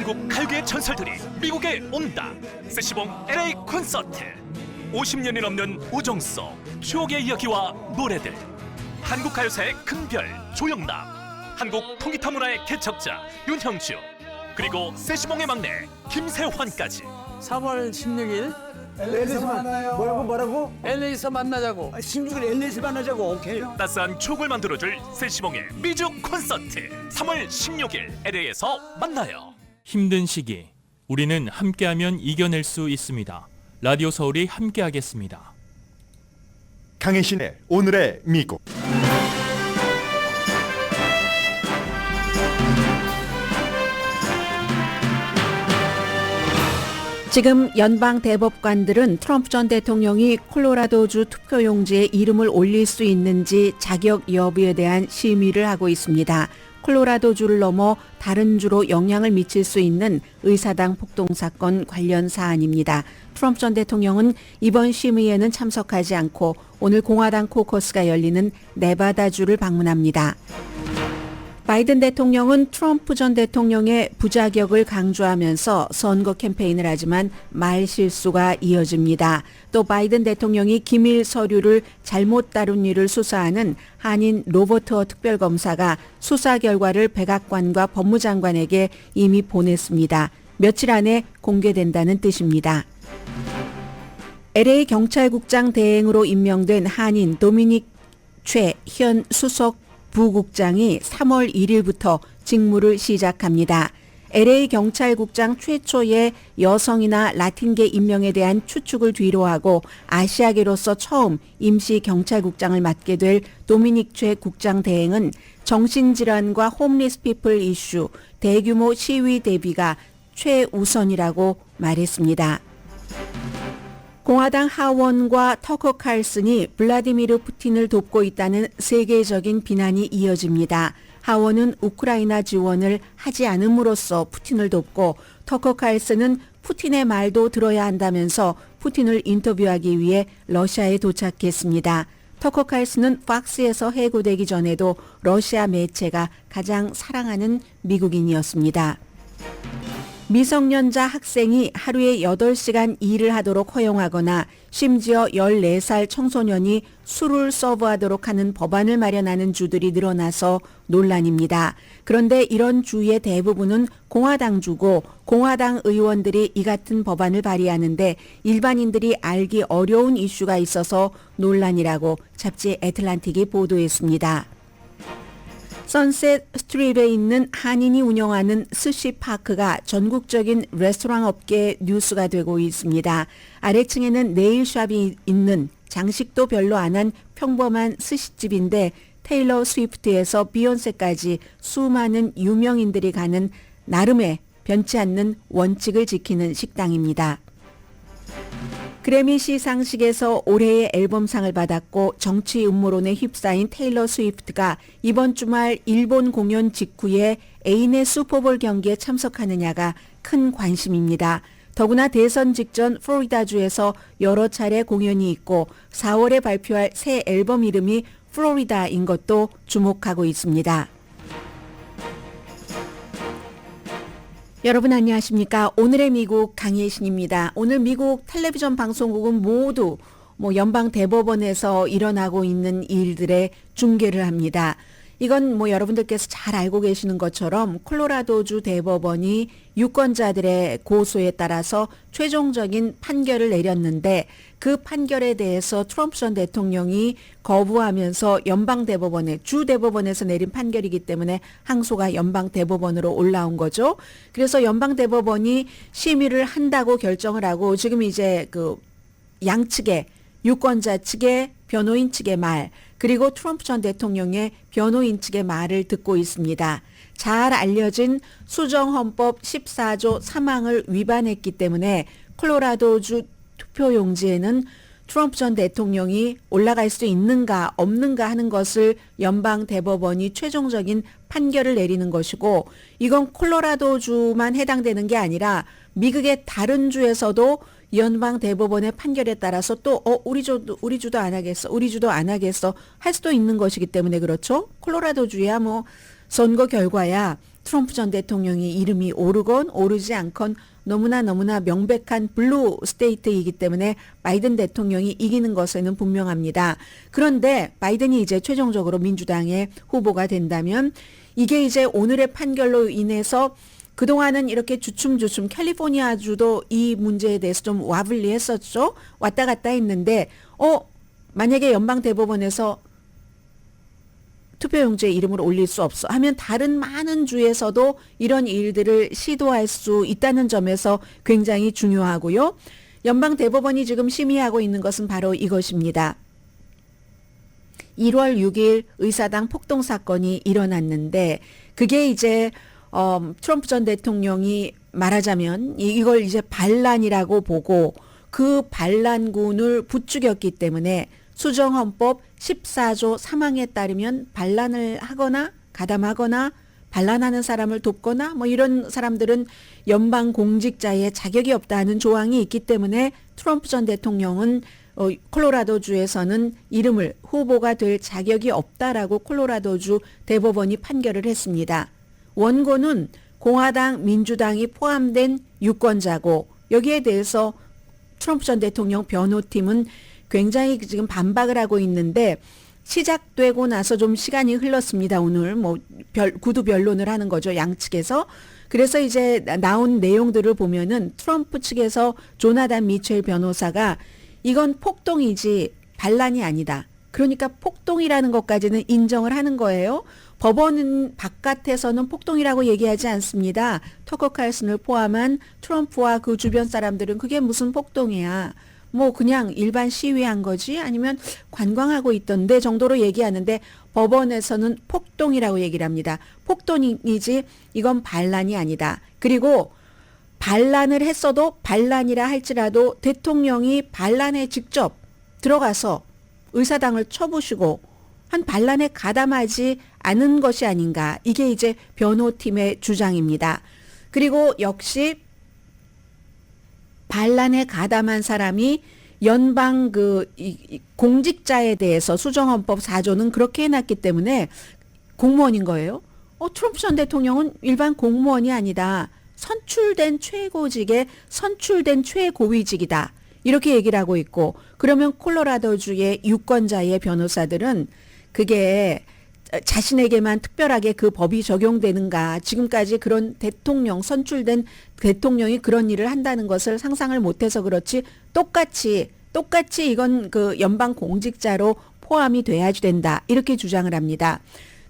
한국 칼교의 전설들이 미국에 온다. 세시봉 LA 콘서트. 50년이 넘는 우정 속 추억의 이야기와 노래들. 한국 가요사의 큰별 조영남, 한국 통기타 문화의 개척자 윤형주, 그리고 세시봉의 막내 김세환까지. 3월 16일 LA에서 만나요. 뭐라고? LA에서 만나자고. 16일 LA에서 만나자고. 오케이. 따스한 추억을 만들어줄 세시봉의 미주 콘서트. 3월 16일 LA에서 만나요. 힘든 시기, 우리는 함께하면 이겨낼 수 있습니다. 라디오 서울이 함께하겠습니다. 강혜신의 오늘의 미국. 지금 연방 대법관들은 트럼프 전 대통령이 콜로라도주 투표용지에 이름을 올릴 수 있는지 자격 여부에 대한 심의를 하고 있습니다. 콜로라도주를 넘어 다른 주로 영향을 미칠 수 있는 의사당 폭동 사건 관련 사안입니다. 트럼프 전 대통령은 이번 심의에는 참석하지 않고 오늘 공화당 코커스가 열리는 네바다주를 방문합니다. 바이든 대통령은 트럼프 전 대통령의 부자격을 강조하면서 선거 캠페인을 하지만 말 실수가 이어집니다. 또 바이든 대통령이 기밀 서류를 잘못 다룬 일을 수사하는 한인 로버트 특별검사가 수사 결과를 백악관과 법무장관에게 이미 보냈습니다. 며칠 안에 공개된다는 뜻입니다. LA 경찰국장 대행으로 임명된 한인 도미닉 최 현 수석 부국장이 3월 1일부터 직무를 시작합니다. LA 경찰국장 최초의 여성이나 라틴계 임명에 대한 추측을 뒤로하고 아시아계로서 처음 임시 경찰국장을 맡게 될 도미닉 최 국장 대행은 정신질환과 홈리스 피플 이슈, 대규모 시위 대비가 최우선이라고 말했습니다. 공화당 하원과 터커 칼슨이 블라디미르 푸틴을 돕고 있다는 세계적인 비난이 이어집니다. 하원은 우크라이나 지원을 하지 않음으로써 푸틴을 돕고 터커 칼슨은 푸틴의 말도 들어야 한다면서 푸틴을 인터뷰하기 위해 러시아에 도착했습니다. 터커 칼슨은 팍스에서 해고되기 전에도 러시아 매체가 가장 사랑하는 미국인이었습니다. 미성년자 학생이 하루에 8시간 일을 하도록 허용하거나 심지어 14살 청소년이 술을 서브하도록 하는 법안을 마련하는 주들이 늘어나서 논란입니다. 그런데 이런 주의 대부분은 공화당주고 공화당 의원들이 이 같은 법안을 발의하는데 일반인들이 알기 어려운 이슈가 있어서 논란이라고 잡지 애틀란틱이 보도했습니다. 선셋 스트립에 있는 한인이 운영하는 스시파크가 전국적인 레스토랑 업계의 뉴스가 되고 있습니다. 아래층에는 네일샵이 있는 장식도 별로 안 한 평범한 스시집인데 테일러 스위프트에서 비욘세까지 수많은 유명인들이 가는 나름의 변치 않는 원칙을 지키는 식당입니다. 그래미 시상식에서 올해의 앨범상을 받았고 정치 음모론에 휩싸인 테일러 스위프트가 이번 주말 일본 공연 직후에 애인의 슈퍼볼 경기에 참석하느냐가 큰 관심입니다. 더구나 대선 직전 플로리다주에서 여러 차례 공연이 있고 4월에 발표할 새 앨범 이름이 플로리다인 것도 주목하고 있습니다. 여러분 안녕하십니까? 오늘의 미국 강혜신입니다. 오늘 미국 텔레비전 방송국은 모두 연방 대법원에서 일어나고 있는 일들의 중계를 합니다. 이건 여러분들께서 잘 알고 계시는 것처럼 콜로라도주 대법원이 유권자들의 고소에 따라서 최종적인 판결을 내렸는데 그 판결에 대해서 트럼프 전 대통령이 거부하면서 연방대법원에 주 대법원에서 내린 판결이기 때문에 항소가 연방대법원으로 올라온 거죠. 그래서 연방대법원이 심의를 한다고 결정을 하고 지금 이제 그 양측의 유권자 측의 변호인 측의 말 그리고 트럼프 전 대통령의 변호인 측의 말을 듣고 있습니다. 잘 알려진 수정헌법 14조 3항을 위반했기 때문에 콜로라도주 투표용지에는 트럼프 전 대통령이 올라갈 수 있는가 없는가 하는 것을 연방대법원이 최종적인 판결을 내리는 것이고 이건 콜로라도주만 해당되는 게 아니라 미국의 다른 주에서도 연방대법원의 판결에 따라서 또 우리 주도 안 하겠어 할 수도 있는 것이기 때문에 그렇죠. 콜로라도주야 선거 결과야 트럼프 전 대통령이 이름이 오르건 오르지 않건 너무나 명백한 블루 스테이트이기 때문에 바이든 대통령이 이기는 것에는 분명합니다. 그런데 바이든이 이제 최종적으로 민주당의 후보가 된다면 이게 이제 오늘의 판결로 인해서 그동안은 이렇게 주춤주춤 캘리포니아주도 이 문제에 대해서 좀 와불리했었죠. 왔다 갔다 했는데 만약에 연방대법원에서 투표용지에 이름을 올릴 수 없어 하면 다른 많은 주에서도 이런 일들을 시도할 수 있다는 점에서 굉장히 중요하고요. 연방대법원이 지금 심의하고 있는 것은 바로 이것입니다. 1월 6일 의사당 폭동 사건이 일어났는데 그게 이제 트럼프 전 대통령이 말하자면 이걸 이제 반란이라고 보고 그 반란군을 부추겼기 때문에 수정헌법 14조 3항에 따르면 반란을 하거나 가담하거나 반란하는 사람을 돕거나 뭐 이런 사람들은 연방 공직자의 자격이 없다는 조항이 있기 때문에 트럼프 전 대통령은 콜로라도주에서는 이름을 후보가 될 자격이 없다라고 콜로라도주 대법원이 판결을 했습니다. 원고는 공화당, 민주당이 포함된 유권자고 여기에 대해서 트럼프 전 대통령 변호팀은 굉장히 지금 반박을 하고 있는데 시작되고 나서 좀 시간이 흘렀습니다. 오늘 구두 변론을 하는 거죠. 양측에서. 그래서 이제 나온 내용들을 보면은 트럼프 측에서 조나단 미첼 변호사가 이건 폭동이지 반란이 아니다. 그러니까 폭동이라는 것까지는 인정을 하는 거예요. 법원은 바깥에서는 폭동이라고 얘기하지 않습니다. 터커 칼슨을 포함한 트럼프와 그 주변 사람들은 그게 무슨 폭동이야. 그냥 일반 시위한 거지 아니면 관광하고 있던데 정도로 얘기하는데 법원에서는 폭동이라고 얘기를 합니다. 폭동이지 이건 반란이 아니다. 그리고 반란을 했어도 반란이라 할지라도 대통령이 반란에 직접 들어가서 의사당을 쳐부시고 한 반란에 가담하지 않은 것이 아닌가. 이게 이제 변호팀의 주장입니다. 그리고 역시 반란에 가담한 사람이 연방 공직자에 대해서 수정헌법 4조는 그렇게 해놨기 때문에 공무원인 거예요. 트럼프 전 대통령은 일반 공무원이 아니다. 선출된 최고직에 선출된 최고위직이다. 이렇게 얘기를 하고 있고 그러면 콜로라도주의 유권자의 변호사들은 그게 자신에게만 특별하게 그 법이 적용되는가 지금까지 그런 대통령 선출된 대통령이 그런 일을 한다는 것을 상상을 못해서 그렇지 똑같이 이건 그 연방 공직자로 포함이 돼야지 된다 이렇게 주장을 합니다.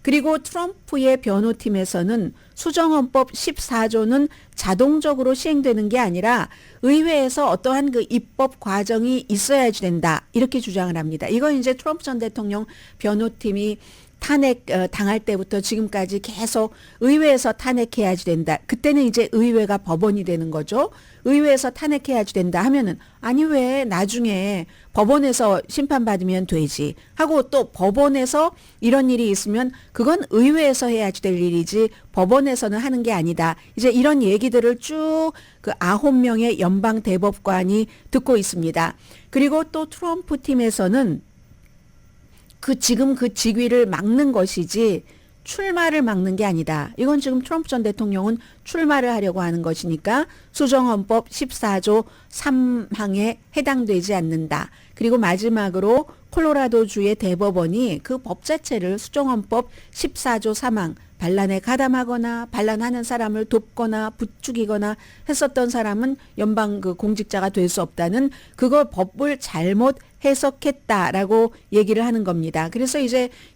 그리고 트럼프의 변호팀에서는 수정헌법 14조는 자동적으로 시행되는 게 아니라 의회에서 어떠한 그 입법 과정이 있어야지 된다 이렇게 주장을 합니다. 이건 이제 트럼프 전 대통령 변호팀이 탄핵 당할 때부터 지금까지 계속 의회에서 탄핵해야지 된다. 그때는 이제 의회가 법원이 되는 거죠. 의회에서 탄핵해야지 된다 하면은 아니 왜 나중에 법원에서 심판받으면 되지 하고 또 법원에서 이런 일이 있으면 그건 의회에서 해야지 될 일이지 법원에서는 하는 게 아니다. 이제 이런 얘기들을 쭉 그 9명의 연방 대법관이 듣고 있습니다. 그리고 또 트럼프 팀에서는 지금 그 직위를 막는 것이지 출마를 막는 게 아니다. 이건 지금 트럼프 전 대통령은 출마를 하려고 하는 것이니까 수정헌법 14조 3항에 해당되지 않는다. 그리고 마지막으로 콜로라도주의 대법원이 그 법 자체를 수정헌법 14조 3항 반란에 가담하거나 반란하는 사람을 돕거나 부추기거나 했었던 사람은 연방 그 공직자가 될 수 없다는 그거 법을 잘못 해석했다라고 얘기를 하는 겁니다. 그래서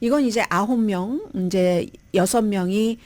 이건 이제 9명, 이제 6명이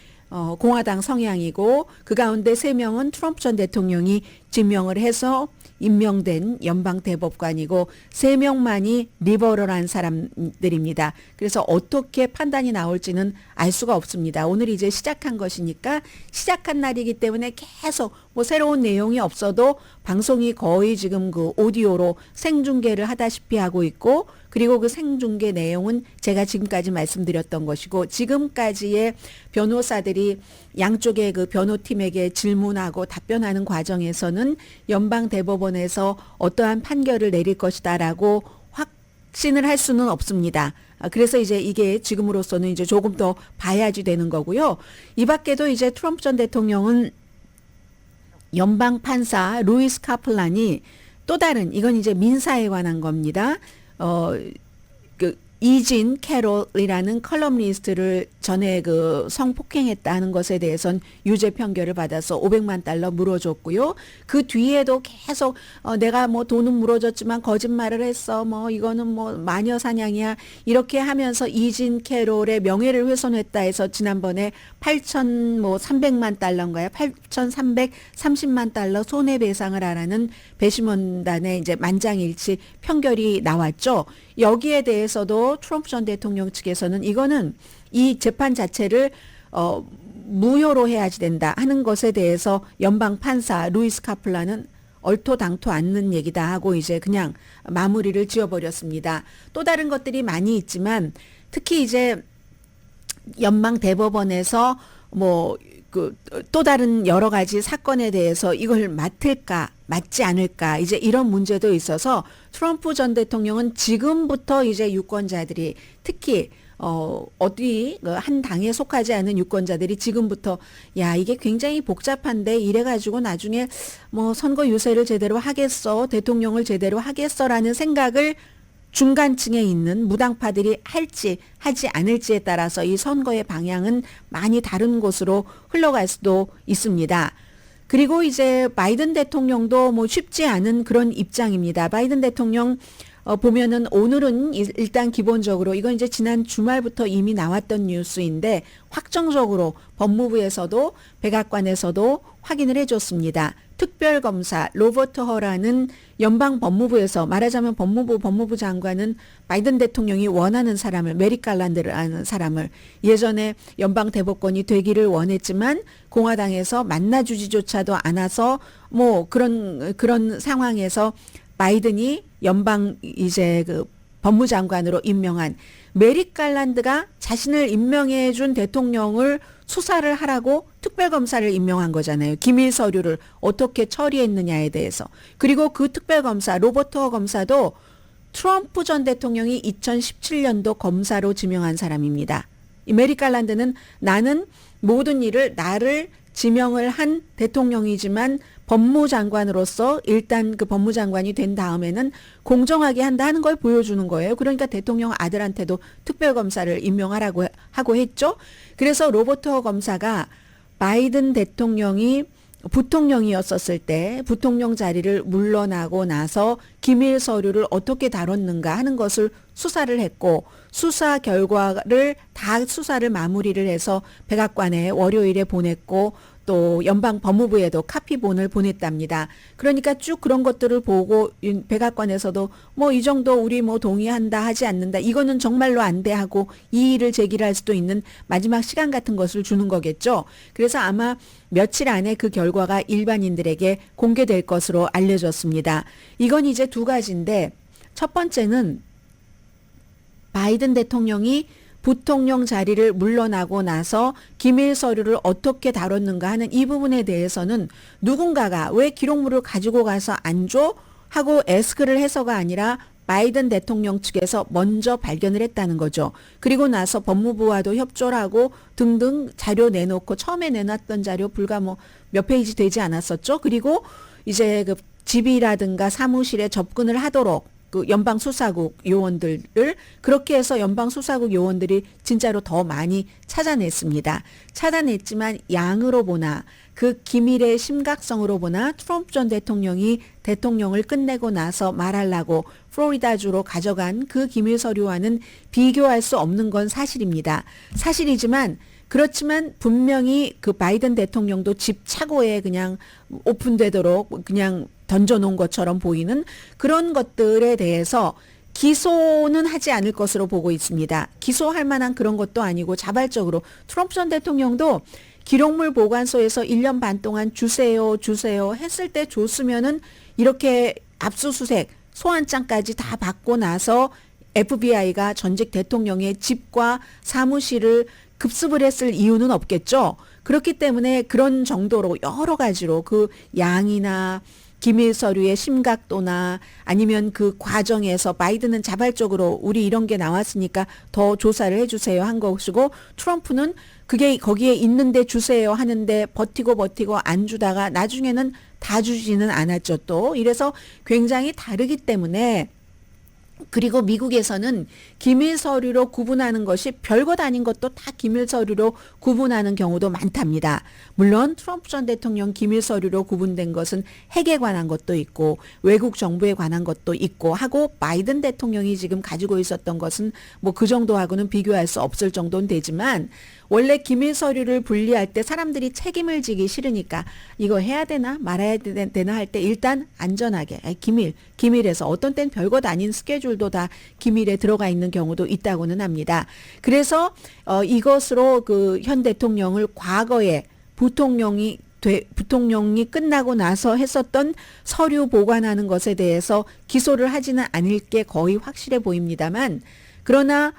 공화당 성향이고 그 가운데 3명은 트럼프 전 대통령이 지명을 해서 임명된 연방 대법관이고 3명만이 리버럴한 사람들입니다. 그래서 어떻게 판단이 나올지는 알 수가 없습니다. 오늘 이제 시작한 것이니까 시작한 날이기 때문에 계속 새로운 내용이 없어도 방송이 거의 지금 그 오디오로 생중계를 하다시피 하고 있고 그리고 그 생중계 내용은 제가 지금까지 말씀드렸던 것이고 지금까지의 변호사들이 양쪽의 그 변호팀에게 질문하고 답변하는 과정에서는 연방 대법원에서 어떠한 판결을 내릴 것이다라고 확신을 할 수는 없습니다. 그래서 이제 이게 지금으로서는 이제 조금 더 봐야지 되는 거고요. 이 밖에도 이제 트럼프 전 대통령은 연방 판사 루이스 카플란이 또 다른 이건 이제 민사에 관한 겁니다. 그 이진 캐롤이라는 컬럼니스트를 전에 그 성폭행했다는 것에 대해선 유죄 판결을 받아서 $500만 물어줬고요. 그 뒤에도 계속 내가 뭐 돈은 물어줬지만 거짓말을 했어. 뭐 이거는 뭐 마녀 사냥이야. 이렇게 하면서 이진 캐롤의 명예를 훼손했다 해서 지난번에 8,300만 달러인가요? 8,330만 달러 손해배상을 하라는 배심원단의 이제 만장일치 판결이 나왔죠. 여기에 대해서도 트럼프 전 대통령 측에서는 이거는 이 재판 자체를 무효로 해야지 된다 하는 것에 대해서 연방 판사 루이스 카플란은 얼토당토 않는 얘기다 하고 이제 그냥 마무리를 지어버렸습니다. 또 다른 것들이 많이 있지만 특히 이제 연방 대법원에서 뭐 또 다른 여러 가지 사건에 대해서 이걸 맡을까 맞지 않을까 이제 이런 문제도 있어서 트럼프 전 대통령은 지금부터 이제 유권자들이 특히 어디 한 당에 속하지 않은 유권자들이 지금부터 야 이게 굉장히 복잡한데 이래가지고 나중에 뭐 선거 유세를 제대로 하겠어 대통령을 제대로 하겠어라는 생각을 중간층에 있는 무당파들이 할지 하지 않을지에 따라서 이 선거의 방향은 많이 다른 곳으로 흘러갈 수도 있습니다. 그리고 이제 바이든 대통령도 뭐 쉽지 않은 그런 입장입니다. 바이든 대통령 보면은 오늘은 일단 기본적으로 이건 이제 지난 주말부터 이미 나왔던 뉴스인데 확정적으로 법무부에서도 백악관에서도 확인을 해줬습니다. 특별검사 로버트 허라는 연방 법무부에서 말하자면 법무부 장관은 바이든 대통령이 원하는 사람을 메릭 갈란드라는 사람을 예전에 연방 대법관이 되기를 원했지만 공화당에서 만나주지조차도 않아서 뭐 그런 상황에서 바이든이 연방 이제 그 법무장관으로 임명한 메릭 갈란드가 자신을 임명해 준 대통령을 수사를 하라고 특별검사를 임명한 거잖아요. 기밀 서류를 어떻게 처리했느냐에 대해서. 그리고 그 특별검사 로버트 허 검사도 트럼프 전 대통령이 2017년도 검사로 지명한 사람입니다. 이 메릭 갈란드는 나는 모든 일을 나를 지명을 한 대통령이지만 법무장관으로서 일단 그 법무장관이 된 다음에는 공정하게 한다 하는 걸 보여주는 거예요. 그러니까 대통령 아들한테도 특별검사를 임명하라고 하고 했죠. 그래서 로버트 허 검사가 바이든 대통령이 부통령이었었을 때 부통령 자리를 물러나고 나서 기밀 서류를 어떻게 다뤘는가 하는 것을 수사를 했고 수사 결과를 다 수사를 마무리를 해서 백악관에 월요일에 보냈고 또 연방 법무부에도 카피본을 보냈답니다. 그러니까 쭉 그런 것들을 보고 백악관에서도 뭐 이 정도 우리 뭐 동의한다 하지 않는다 이거는 정말로 안 돼 하고 이의를 제기할 수도 있는 마지막 시간 같은 것을 주는 거겠죠. 그래서 아마 며칠 안에 그 결과가 일반인들에게 공개될 것으로 알려졌습니다. 이건 이제 두 가지인데 첫 번째는 바이든 대통령이 부통령 자리를 물러나고 나서 기밀 서류를 어떻게 다뤘는가 하는 이 부분에 대해서는 누군가가 왜 기록물을 가지고 가서 안 줘? 하고 에스크를 해서가 아니라 바이든 대통령 측에서 먼저 발견을 했다는 거죠. 그리고 나서 법무부와도 협조를 하고 등등 자료 내놓고 처음에 내놨던 자료 불과 뭐 몇 페이지 되지 않았었죠. 그리고 이제 그 집이라든가 사무실에 접근을 하도록 그 연방수사국 요원들을 그렇게 해서 연방수사국 요원들이 진짜로 더 많이 찾아냈습니다. 찾아냈지만 양으로 보나 그 기밀의 심각성으로 보나 트럼프 전 대통령이 대통령을 끝내고 나서 말하려고 플로리다주로 가져간 그 기밀 서류와는 비교할 수 없는 건 사실입니다. 사실이지만 그렇지만 분명히 그 바이든 대통령도 집 차고에 그냥 오픈되도록 그냥 던져놓은 것처럼 보이는 그런 것들에 대해서 기소는 하지 않을 것으로 보고 있습니다. 기소할 만한 그런 것도 아니고 자발적으로 트럼프 전 대통령도 기록물 보관소에서 1년 반 동안 주세요 했을 때 줬으면은 이렇게 압수수색 소환장까지 다 받고 나서 FBI가 전직 대통령의 집과 사무실을 급습을 했을 이유는 없겠죠. 그렇기 때문에 그런 정도로 여러 가지로 그 양이나 기밀 서류의 심각도나 아니면 그 과정에서 바이든은 자발적으로 우리 이런 게 나왔으니까 더 조사를 해주세요 한 것이고 트럼프는 그게 거기에 있는데 주세요 하는데 버티고 안 주다가 나중에는 다 주지는 않았죠 또. 이래서 굉장히 다르기 때문에 그리고 미국에서는 기밀 서류로 구분하는 것이 별것 아닌 것도 다 기밀 서류로 구분하는 경우도 많답니다. 물론 트럼프 전 대통령 기밀 서류로 구분된 것은 핵에 관한 것도 있고 외국 정부에 관한 것도 있고 하고 바이든 대통령이 지금 가지고 있었던 것은 뭐 그 정도하고는 비교할 수 없을 정도는 되지만 원래 기밀 서류를 분리할 때 사람들이 책임을 지기 싫으니까 이거 해야 되나 말아야 되나 할 때 일단 안전하게 기밀에서 어떤 땐 별것 아닌 스케줄도 다 기밀에 들어가 있는 경우도 있다고는 합니다. 그래서 이것으로 그 현 대통령을 과거에 부통령이 끝나고 나서 했었던 서류 보관하는 것에 대해서 기소를 하지는 않을 게 거의 확실해 보입니다만 그러나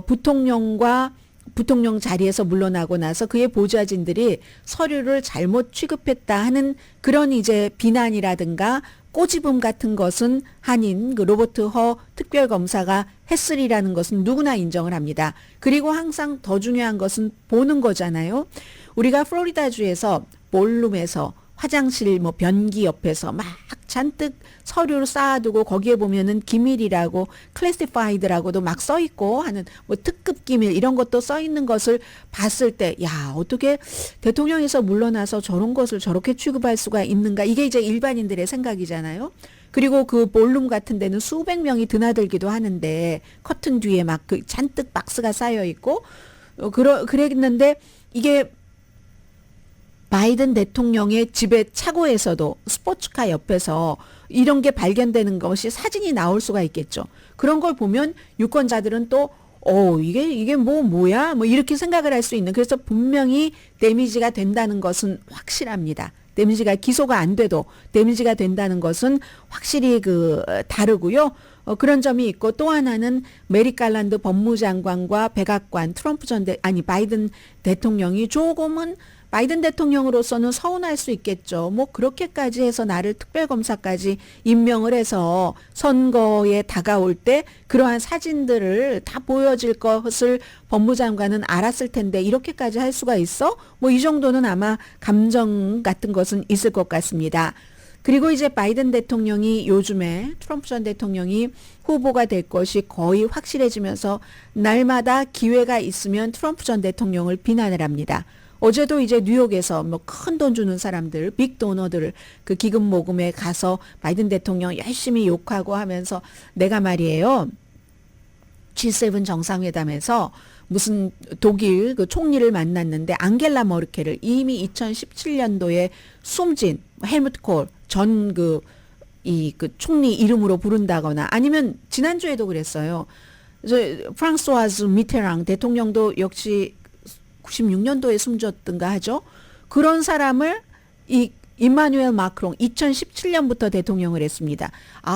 부통령 자리에서 물러나고 나서 그의 보좌진들이 서류를 잘못 취급했다 하는 그런 이제 비난이라든가 꼬집음 같은 것은 한인 그 로버트 허 특별검사가 했으리라는 것은 누구나 인정을 합니다. 그리고 항상 더 중요한 것은 보는 거잖아요. 우리가 플로리다주에서 볼룸에서 화장실 뭐 변기 옆에서 막 잔뜩 서류를 쌓아두고 거기에 보면은 기밀이라고 클래시파이드라고도 막 써 있고 하는 뭐 특급 기밀 이런 것도 써 있는 것을 봤을 때 야 어떻게 대통령에서 물러나서 저런 것을 저렇게 취급할 수가 있는가 이게 이제 일반인들의 생각이잖아요. 그리고 그 볼룸 같은 데는 수백 명이 드나들기도 하는데 커튼 뒤에 막 그 잔뜩 박스가 쌓여 있고 그랬는데 이게 바이든 대통령의 집의 차고에서도 스포츠카 옆에서 이런 게 발견되는 것이 사진이 나올 수가 있겠죠. 그런 걸 보면 유권자들은 또 이게 뭐야? 뭐 이렇게 생각을 할 수 있는. 그래서 분명히 데미지가 된다는 것은 확실합니다. 데미지가 기소가 안 돼도 데미지가 된다는 것은 확실히 다르고요. 그런 점이 있고 또 하나는 메릭 갈란드 법무장관과 백악관 바이든 대통령이 조금은 바이든 대통령으로서는 서운할 수 있겠죠. 뭐 그렇게까지 해서 나를 특별검사까지 임명을 해서 선거에 다가올 때 그러한 사진들을 다 보여질 것을 법무장관은 알았을 텐데 이렇게까지 할 수가 있어? 뭐 이 정도는 아마 감정 같은 것은 있을 것 같습니다. 그리고 이제 바이든 대통령이 요즘에 트럼프 전 대통령이 후보가 될 것이 거의 확실해지면서 날마다 기회가 있으면 트럼프 전 대통령을 비난을 합니다. 어제도 이제 뉴욕에서 뭐 큰 돈 주는 사람들, 빅 도너들 그 기금 모금에 가서 바이든 대통령 열심히 욕하고 하면서 내가 말이에요. G7 정상회담에서 무슨 독일 그 총리를 만났는데 앙겔라 머르켈을 이미 2017년도에 숨진 헬무트 콜 전 그 총리 이름으로 부른다거나 아니면 지난주에도 그랬어요. 프랑스와즈 미테랑 대통령도 역시 96년도에 숨졌던가 하죠. 그런 사람을 임마누엘 마크롱 2017년부터 대통령을 했습니다.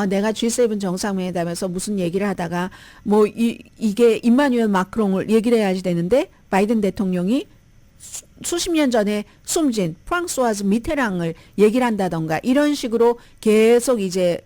내가 G7 정상회담에서 무슨 얘기를 하다가 뭐 이게 임마누엘 마크롱을 얘기를 해야지 되는데 바이든 대통령이 수십 년 전에 숨진 프랑스와즈 미테랑을 얘기를 한다던가 이런 식으로 계속 이제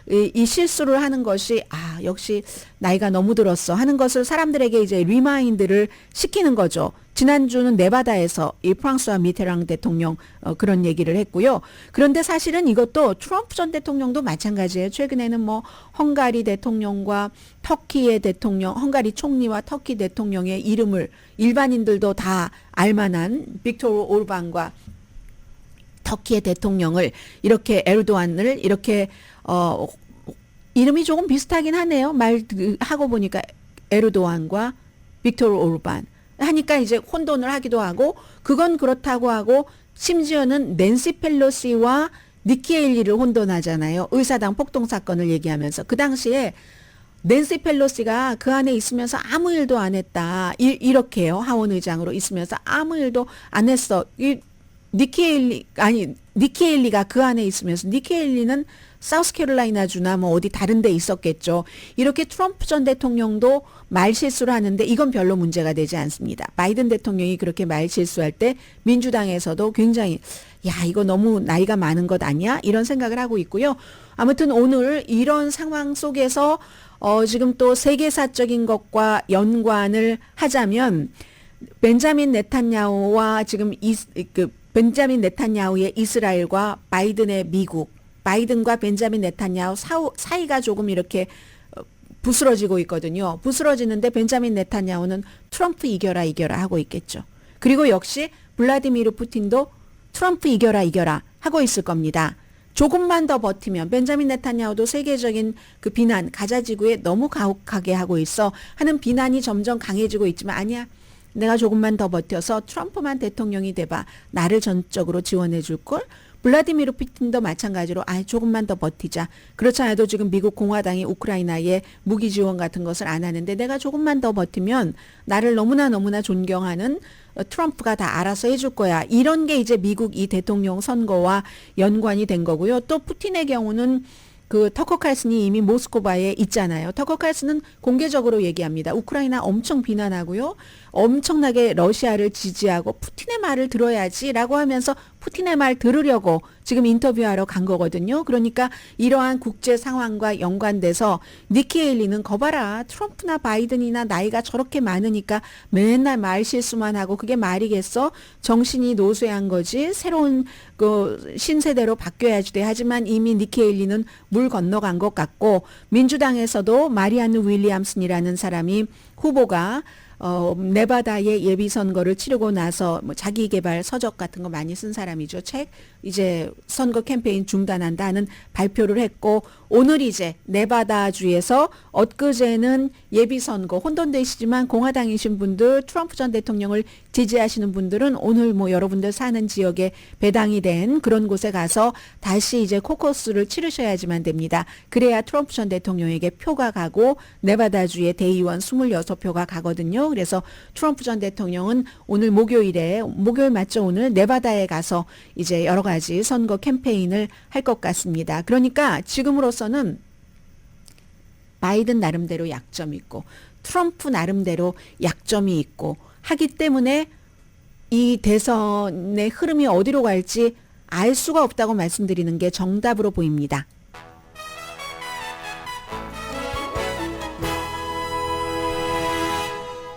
이 실수를 하는 것이 역시 나이가 너무 들었어 하는 것을 사람들에게 이제 리마인드를 시키는 거죠. 지난주는 네바다에서 이 프랑스와 미테랑 대통령 그런 얘기를 했고요. 그런데 사실은 이것도 트럼프 전 대통령도 마찬가지예요. 최근에는 뭐 헝가리 대통령과 터키의 대통령, 헝가리 총리와 터키 대통령의 이름을 일반인들도 다 알만한 빅토르 오르반과 터키의 대통령을 이렇게 에르도안을 이렇게 이름이 조금 비슷하긴 하네요. 말하고 보니까 에르도안과 빅토르 오르반 하니까 이제 혼돈을 하기도 하고 그건 그렇다고 하고 심지어는 낸시 펠로시와 니키 헤일리를 혼돈하잖아요. 의사당 폭동 사건을 얘기하면서 그 당시에 낸시 펠로시가 그 안에 있으면서 아무 일도 안 했다. 이렇게요. 하원 의장으로 있으면서 아무 일도 안 했어. 니키 헤일리가 그 안에 있으면서 니키 헤일리는 사우스캐롤라이나주나 뭐 어디 다른 데 있었겠죠. 이렇게 트럼프 전 대통령도 말실수를 하는데 이건 별로 문제가 되지 않습니다. 바이든 대통령이 그렇게 말실수할 때 민주당에서도 굉장히 야 이거 너무 나이가 많은 것 아니야? 이런 생각을 하고 있고요. 아무튼 오늘 이런 상황 속에서 지금 또 세계사적인 것과 연관을 하자면 벤자민 네탄야후와 지금 벤자민 네탄야후의 이스라엘과 바이든의 미국, 바이든과 벤자민 네탄야후 사이가 조금 이렇게 부스러지고 있거든요. 부스러지는데 벤자민 네탄야후는 트럼프 이겨라 하고 있겠죠. 그리고 역시 블라디미르 푸틴도 트럼프 이겨라 하고 있을 겁니다. 조금만 더 버티면 벤자민 네탄야후도 세계적인 그 비난, 가자 지구에 너무 가혹하게 하고 있어 하는 비난이 점점 강해지고 있지만 아니야. 내가 조금만 더 버텨서 트럼프만 대통령이 돼봐. 나를 전적으로 지원해 줄걸? 블라디미르 푸틴도 마찬가지로 조금만 더 버티자. 그렇지 않아도 지금 미국 공화당이 우크라이나에 무기 지원 같은 것을 안 하는데 내가 조금만 더 버티면 나를 너무나 존경하는 트럼프가 다 알아서 해줄 거야. 이런 게 이제 미국 이 대통령 선거와 연관이 된 거고요. 또 푸틴의 경우는 그 터커 칼슨이 이미 모스크바에 있잖아요. 터커 칼슨은 공개적으로 얘기합니다. 우크라이나 엄청 비난하고요. 엄청나게 러시아를 지지하고 푸틴의 말을 들어야지라고 하면서 푸틴의 말 들으려고 지금 인터뷰하러 간 거거든요. 그러니까 이러한 국제 상황과 연관돼서 니키 헤일리는 거봐라. 트럼프나 바이든이나 나이가 저렇게 많으니까 맨날 말 실수만 하고 그게 말이겠어? 정신이 노쇠한 거지. 새로운 그 신세대로 바뀌어야지 돼. 하지만 이미 니키 헤일리는 물 건너간 것 같고 민주당에서도 마리안느 윌리엄슨이라는 사람이 후보가 네바다의 예비 선거를 치르고 나서 뭐 자기 개발 서적 같은 거 많이 쓴 사람이죠. 책 이제 선거 캠페인 중단한다는 발표를 했고 오늘 이제 네바다주에서 엊그제는 예비 선거 혼돈되시지만 공화당이신 분들 트럼프 전 대통령을 지지하시는 분들은 오늘 뭐 여러분들 사는 지역에 배당이 된 그런 곳에 가서 다시 이제 코커스를 치르셔야지만 됩니다. 그래야 트럼프 전 대통령에게 표가 가고 네바다주의 대의원 26표가 가거든요. 그래서 트럼프 전 대통령은 오늘 목요일 맞죠? 오늘 네바다에 가서 이제 여러 가지 선거 캠페인을 할 것 같습니다. 그러니까 지금으로서는 바이든 나름대로 약점이 있고 트럼프 나름대로 약점이 있고 하기 때문에 이 대선의 흐름이 어디로 갈지 알 수가 없다고 말씀드리는 게 정답으로 보입니다.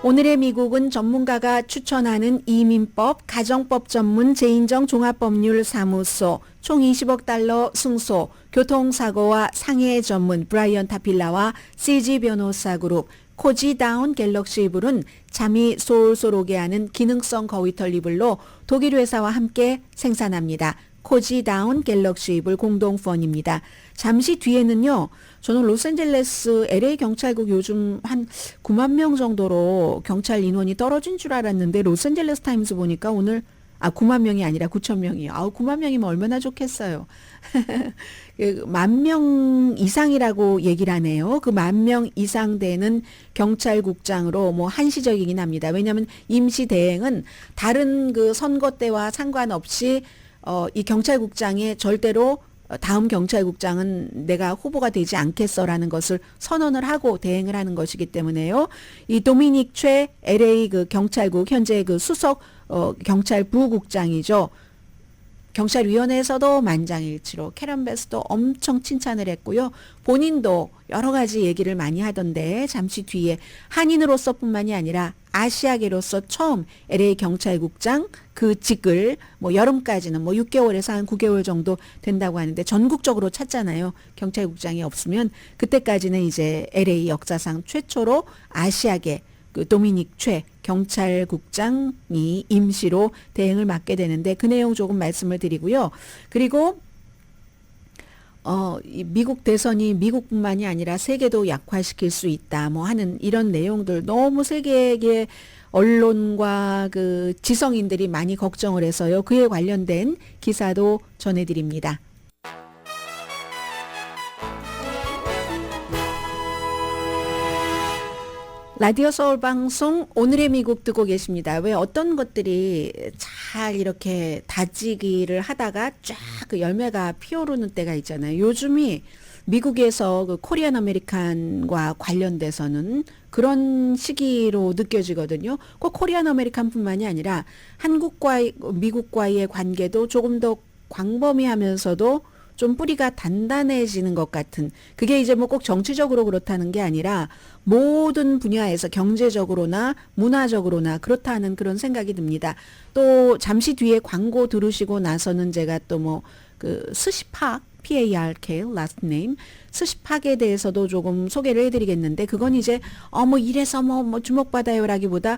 오늘의 미국은 전문가가 추천하는 이민법, 가정법 전문 재인정 종합법률사무소, 총 20억 달러 승소, 교통사고와 상해 전문 브라이언 타필라와 CG 변호사 그룹, 코지다운 갤럭시 이불은 잠이 솔솔 오게 하는 기능성 거위털 이불로 독일 회사와 함께 생산합니다. 코지다운 갤럭시 이불 공동펀입니다. 잠시 뒤에는요. 저는 로스앤젤레스 LA 경찰국 요즘 한 9만 명 정도로 경찰 인원이 떨어진 줄 알았는데 로스앤젤레스 타임스 보니까 오늘 9만 명이 아니라 9천 명이요. 9만 명이면 얼마나 좋겠어요. 그 10,000명 이상이라고 얘기를 하네요. 그 10,000명 이상 되는 경찰국장으로 뭐 한시적이긴 합니다. 왜냐하면 임시 대행은 다른 그 선거 때와 상관없이 이 경찰국장에 절대로 다음 경찰국장은 내가 후보가 되지 않겠어라는 것을 선언을 하고 대행을 하는 것이기 때문에요. 이 도미닉 최 LA 그 경찰국 현재 그 수석 경찰부국장이죠. 경찰위원회에서도 만장일치로 캐런 베스도 엄청 칭찬을 했고요. 본인도 여러 가지 얘기를 많이 하던데 잠시 뒤에 한인으로서뿐만이 아니라 아시아계로서 처음 LA 경찰국장 그 직을 뭐 여름까지는 뭐 6개월에서 한 9개월 정도 된다고 하는데 전국적으로 찾잖아요. 경찰국장이 없으면 그때까지는 이제 LA 역사상 최초로 아시아계 그 도미닉 최 경찰국장이 임시로 대행을 맡게 되는데 그 내용 조금 말씀을 드리고요. 그리고 이 미국 대선이 미국뿐만이 아니라 세계도 약화시킬 수 있다 뭐 하는 이런 내용들 너무 세계의 언론과 그 지성인들이 많이 걱정을 해서요. 그에 관련된 기사도 전해드립니다. 라디오 서울 방송 오늘의 미국 듣고 계십니다. 왜 어떤 것들이 잘 이렇게 다지기를 하다가 쫙 그 열매가 피어오르는 때가 있잖아요. 요즘이 미국에서 그 코리안 아메리칸과 관련돼서는 그런 시기로 느껴지거든요. 꼭 코리안 아메리칸뿐만이 아니라 한국과의 미국과의 관계도 조금 더 광범위하면서도 좀 뿌리가 단단해지는 것 같은, 그게 이제 뭐 꼭 정치적으로 그렇다는 게 아니라 모든 분야에서 경제적으로나 문화적으로나 그렇다는 그런 생각이 듭니다. 또 잠시 뒤에 광고 들으시고 나서는 제가 또 뭐 그 스시팍, PARK, last name, 스시팍에 대해서도 조금 소개를 해드리겠는데, 그건 이제 뭐 이래서 뭐 주목받아요라기보다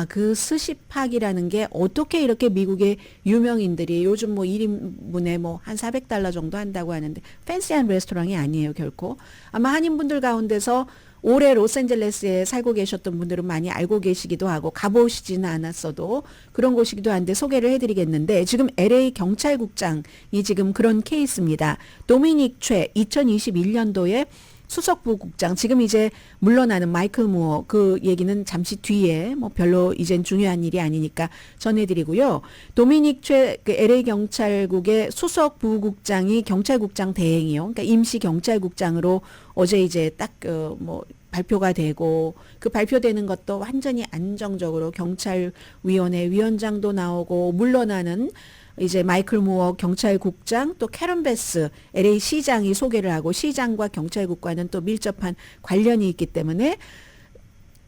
그 스시팍이라는 게 어떻게 이렇게 미국의 유명인들이 요즘 뭐 1인분에 뭐 한 $400 정도 한다고 하는데, 팬시한 레스토랑이 아니에요 결코. 아마 한인분들 가운데서 올해 로스앤젤레스에 살고 계셨던 분들은 많이 알고 계시기도 하고 가보시지는 않았어도 그런 곳이기도 한데 소개를 해드리겠는데, 지금 LA 경찰국장이 지금 그런 케이스입니다. 도미닉 최 2021년도에 수석부국장, 지금 이제 물러나는 마이클 무어, 그 얘기는 잠시 뒤에 뭐 별로 이젠 중요한 일이 아니니까 전해드리고요. 도미닉 최 그 LA 경찰국의 수석부국장이 경찰국장 대행이요. 그러니까 임시 경찰국장으로 어제 이제 딱 뭐 발표가 되고, 그 발표되는 것도 완전히 안정적으로 경찰위원회 위원장도 나오고 물러나는 이제 마이클 무어 경찰국장, 또 캐런 베스 LA 시장이 소개를 하고, 시장과 경찰국과는 또 밀접한 관련이 있기 때문에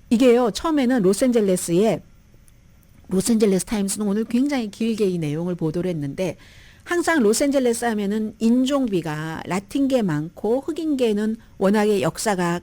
이게요, 처음에는 로스앤젤레스 타임스는 오늘 굉장히 길게 이 내용을 보도를 했는데, 항상 로스앤젤레스 하면은 인종비가 라틴계 많고 흑인계는 워낙에 역사가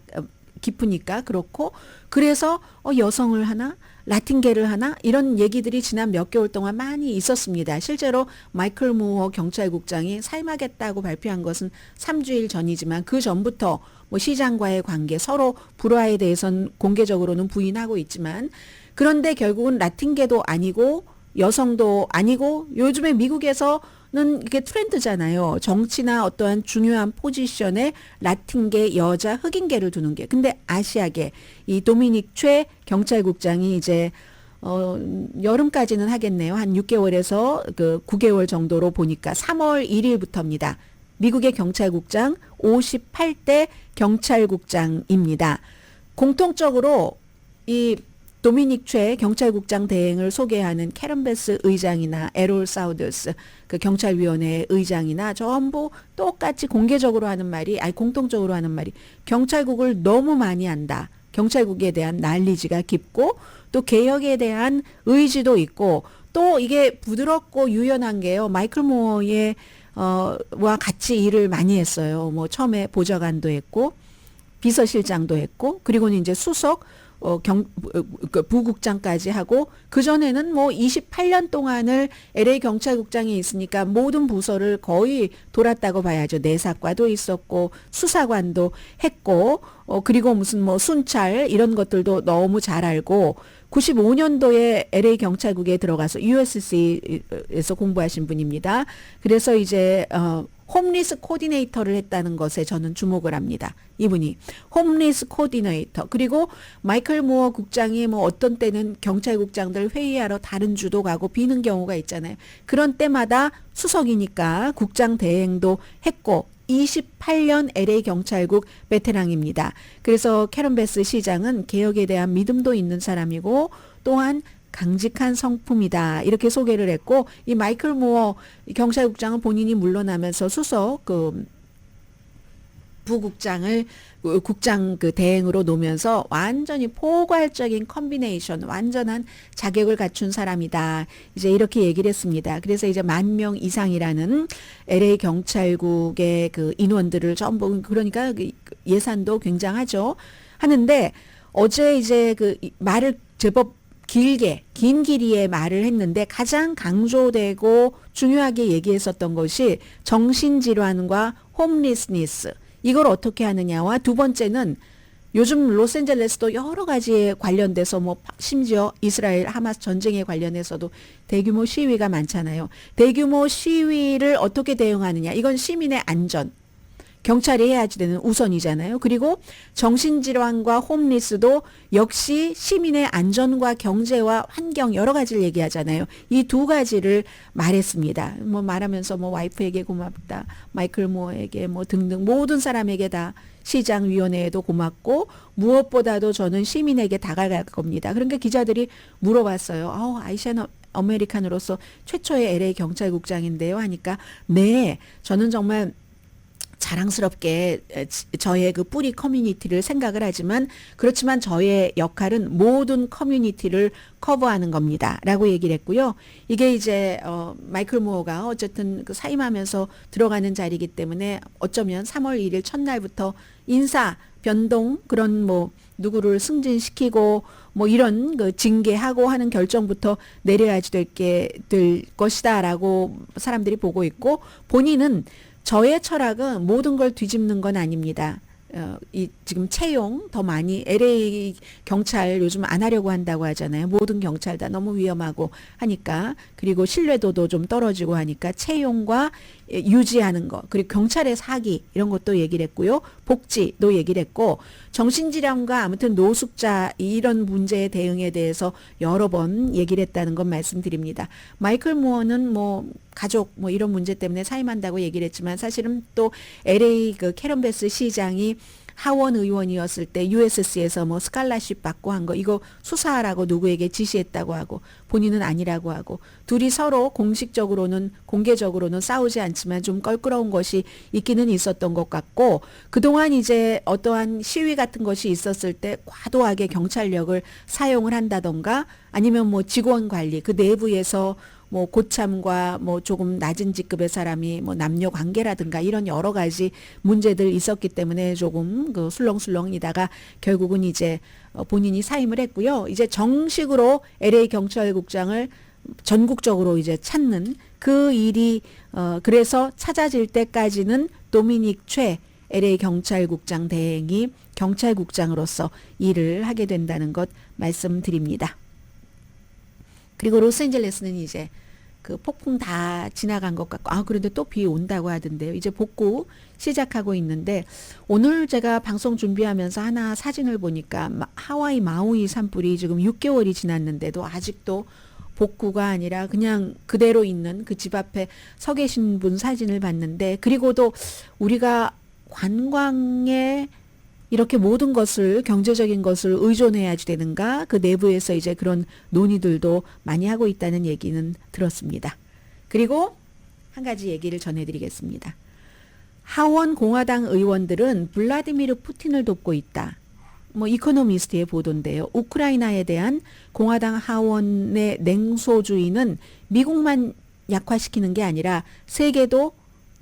깊으니까 그렇고, 그래서 여성을 하나 라틴계를 하나 이런 얘기들이 지난 몇 개월 동안 많이 있었습니다. 실제로 마이클 무어 경찰국장이 사임하겠다고 발표한 것은 3주일 전이지만 그 전부터 뭐 시장과의 관계, 서로 불화에 대해서는 공개적으로는 부인하고 있지만, 그런데 결국은 라틴계도 아니고 여성도 아니고, 요즘에 미국에서는 이게 트렌드잖아요. 정치나 어떠한 중요한 포지션에 라틴계, 여자, 흑인계를 두는 게. 근데 아시아계, 이 도미닉 최 경찰국장이 이제 여름까지는 하겠네요. 한 6개월에서 그 9개월 정도로 보니까 3월 1일부터입니다. 미국의 경찰국장 58대 경찰국장입니다. 공통적으로 이 도미닉 최 경찰국장 대행을 소개하는 캐런 베스 의장이나 에롤 사우더스 그 경찰위원회 의장이나 전부 똑같이 공개적으로 하는 말이, 공통적으로 하는 말이, 경찰국을 너무 많이 안다. 경찰국에 대한 난리지가 깊고, 또 개혁에 대한 의지도 있고, 또 이게 부드럽고 유연한 게요. 마이클 무어의 와 같이 일을 많이 했어요. 뭐 처음에 보좌관도 했고 비서실장도 했고, 그리고는 이제 수석 부국장까지 하고, 그전에는 뭐 28년 동안을 LA 경찰국장이 있으니까 모든 부서를 거의 돌았다고 봐야죠. 내사과도 있었고 수사관도 했고, 그리고 무슨 뭐 순찰 이런 것들도 너무 잘 알고, 95년도에 LA 경찰국에 들어가서 USC에서 공부하신 분입니다. 그래서 이제 홈리스 코디네이터를 했다는 것에 저는 주목을 합니다. 이분이 홈리스 코디네이터. 그리고 마이클 무어 국장이 뭐 어떤 때는 경찰국장들 회의하러 다른 주도 가고 비는 경우가 있잖아요. 그런 때마다 수석이니까 국장 대행도 했고, 28년 LA 경찰국 베테랑입니다. 그래서 캐런 베스 시장은 개혁에 대한 믿음도 있는 사람이고 또한 강직한 성품이다, 이렇게 소개를 했고, 이 마이클 무어 경찰국장은 본인이 물러나면서 수석 부국장 그 대행으로 놓으면서 완전히 포괄적인 컨비네이션, 완전한 자격을 갖춘 사람이다, 이제 이렇게 얘기를 했습니다. 그래서 이제 10,000명 이상이라는 LA 경찰국의 그 인원들을 전부, 그러니까 예산도 굉장하죠. 하는데 어제 이제 그 말을 제법 긴 길이의 말을 했는데, 가장 강조되고 중요하게 얘기했었던 것이 정신질환과 홈리스니스, 이걸 어떻게 하느냐와, 두 번째는 요즘 로스앤젤레스도 여러 가지에 관련돼서 뭐 심지어 이스라엘 하마스 전쟁에 관련해서도 대규모 시위가 많잖아요. 대규모 시위를 어떻게 대응하느냐, 이건 시민의 안전, 경찰이 해야지 되는 우선이잖아요. 그리고 정신질환과 홈리스도 역시 시민의 안전과 경제와 환경 여러 가지를 얘기하잖아요. 이 두 가지를 말했습니다. 뭐 말하면서 뭐 와이프에게 고맙다, 마이클 무어에게 뭐 등등 모든 사람에게 다 시장위원회에도 고맙고 무엇보다도 저는 시민에게 다가갈 겁니다. 그러니까 기자들이 물어봤어요. 아이시안 아메리칸으로서 최초의 LA 경찰국장인데요 하니까 네, 저는 정말 자랑스럽게 저의 그 뿌리 커뮤니티를 생각을 하지만 그렇지만 저의 역할은 모든 커뮤니티를 커버하는 겁니다. 라고 얘기를 했고요. 이게 이제 마이클 무어가 어쨌든 그 사임하면서 들어가는 자리이기 때문에 어쩌면 3월 1일 첫날부터 인사 변동 그런 뭐 누구를 승진시키고 뭐 이런 그 징계하고 하는 결정부터 내려야지 될 것이다라고 사람들이 보고 있고 본인은 저의 철학은 모든 걸 뒤집는 건 아닙니다. 이 지금 채용 더 많이 LA 경찰 요즘 안 하려고 한다고 하잖아요. 모든 경찰 다 너무 위험하고 하니까 그리고 신뢰도도 좀 떨어지고 하니까 채용과 유지하는 거 그리고 경찰의 사기 이런 것도 얘기를 했고요. 복지도 얘기를 했고 정신질환과 아무튼 노숙자 이런 문제의 대응에 대해서 여러 번 얘기를 했다는 건 말씀드립니다. 마이클 무어는 뭐 가족 뭐 이런 문제 때문에 사임한다고 얘기를 했지만 사실은 또 LA 그 캐런 베스 시장이 하원 의원이었을 때 USC에서 뭐 스칼라십 받고 한 거 이거 수사하라고 누구에게 지시했다고 하고 본인은 아니라고 하고 둘이 서로 공식적으로는 공개적으로는 싸우지 않지만 좀 껄끄러운 것이 있기는 있었던 것 같고 그동안 이제 어떠한 시위 같은 것이 있었을 때 과도하게 경찰력을 사용을 한다던가 아니면 뭐 직원 관리 그 내부에서 뭐 고참과 뭐 조금 낮은 직급의 사람이 뭐 남녀 관계라든가 이런 여러 가지 문제들 있었기 때문에 조금 그 술렁술렁이다가 결국은 이제 본인이 사임을 했고요. 이제 정식으로 LA 경찰국장을 전국적으로 이제 찾는 그 일이 그래서 찾아질 때까지는 도미닉 최 LA 경찰국장 대행이 경찰국장으로서 일을 하게 된다는 것 말씀드립니다. 그리고 로스앤젤레스는 이제 그 폭풍 다 지나간 것 같고 그런데 또 비 온다고 하던데요. 이제 복구 시작하고 있는데 오늘 제가 방송 준비하면서 하나 사진을 보니까 하와이 마우이 산불이 지금 6개월이 지났는데도 아직도 복구가 아니라 그냥 그대로 있는 그 집 앞에 서 계신 분 사진을 봤는데 그리고도 우리가 관광에 이렇게 모든 것을 경제적인 것을 의존해야지 되는가 그 내부에서 이제 그런 논의들도 많이 하고 있다는 얘기는 들었습니다. 그리고 한 가지 얘기를 전해드리겠습니다. 하원 공화당 의원들은 블라디미르 푸틴을 돕고 있다. 뭐 이코노미스트의 보도인데요. 우크라이나에 대한 공화당 하원의 냉소주의는 미국만 약화시키는 게 아니라 세계도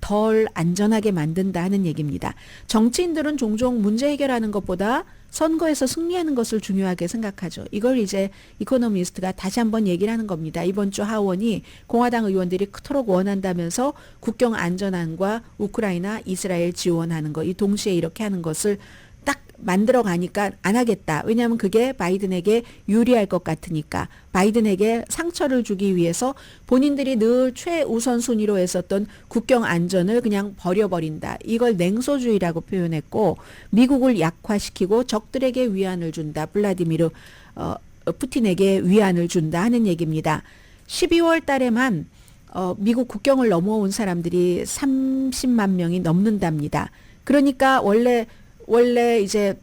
덜 안전하게 만든다 하는 얘기입니다. 정치인들은 종종 문제 해결하는 것보다 선거에서 승리하는 것을 중요하게 생각하죠. 이걸 이제 이코노미스트가 다시 한번 얘기를 하는 겁니다. 이번 주 하원이 공화당 의원들이 그토록 원한다면서 국경 안전함과 우크라이나, 이스라엘 지원하는 거, 이 동시에 이렇게 하는 것을 딱 만들어 가니까 안 하겠다. 왜냐하면 그게 바이든에게 유리할 것 같으니까. 바이든에게 상처를 주기 위해서 본인들이 늘 최우선 순위로 했었던 국경 안전을 그냥 버려버린다. 이걸 냉소주의라고 표현했고 미국을 약화시키고 적들에게 위안을 준다. 블라디미르 푸틴에게 위안을 준다 하는 얘기입니다. 12월 달에만 미국 국경을 넘어온 사람들이 30만 명이 넘는답니다. 그러니까 원래 이제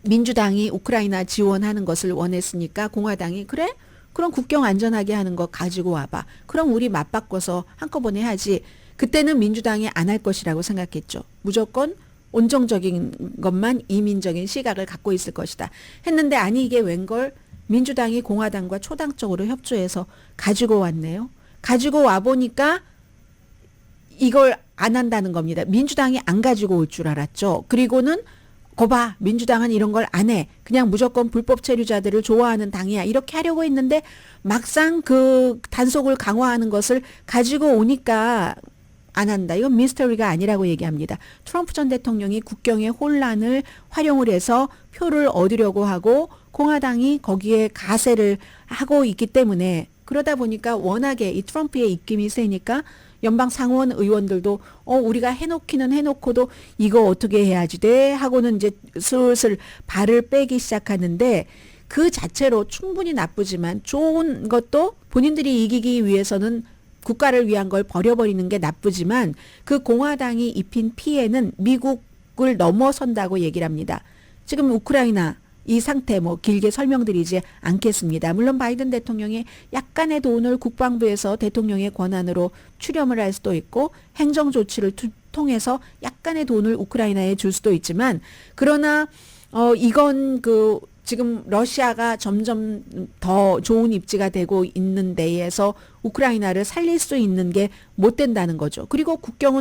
민주당이 우크라이나 지원하는 것을 원했으니까 공화당이 그래? 그럼 국경 안전하게 하는 거 가지고 와봐. 그럼 우리 맞바꿔서 한꺼번에 하지. 그때는 민주당이 안 할 것이라고 생각했죠. 무조건 온정적인 것만 이민적인 시각을 갖고 있을 것이다. 했는데 아니 이게 웬걸 민주당이 공화당과 초당적으로 협조해서 가지고 왔네요. 가지고 와보니까 이걸 안 한다는 겁니다. 민주당이 안 가지고 올 줄 알았죠. 그리고는 거봐 민주당은 이런 걸 안 해. 그냥 무조건 불법 체류자들을 좋아하는 당이야. 이렇게 하려고 했는데 막상 그 단속을 강화하는 것을 가지고 오니까 안 한다. 이건 미스터리가 아니라고 얘기합니다. 트럼프 전 대통령이 국경의 혼란을 활용을 해서 표를 얻으려고 하고 공화당이 거기에 가세를 하고 있기 때문에 그러다 보니까 워낙에 이 트럼프의 입김이 세니까 연방 상원 의원들도 우리가 해놓기는 해놓고도 이거 어떻게 해야지 돼 하고는 이제 슬슬 발을 빼기 시작하는데 그 자체로 충분히 나쁘지만 좋은 것도 본인들이 이기기 위해서는 국가를 위한 걸 버려버리는 게 나쁘지만 그 공화당이 입힌 피해는 미국을 넘어선다고 얘기를 합니다. 지금 우크라이나 이 상태 뭐 길게 설명드리지 않겠습니다. 물론 바이든 대통령이 약간의 돈을 국방부에서 대통령의 권한으로 출연을 할 수도 있고 행정 조치를 통해서 약간의 돈을 우크라이나에 줄 수도 있지만 그러나 이건 그 지금 러시아가 점점 더 좋은 입지가 되고 있는 데에서 우크라이나를 살릴 수 있는 게 못 된다는 거죠. 그리고 국경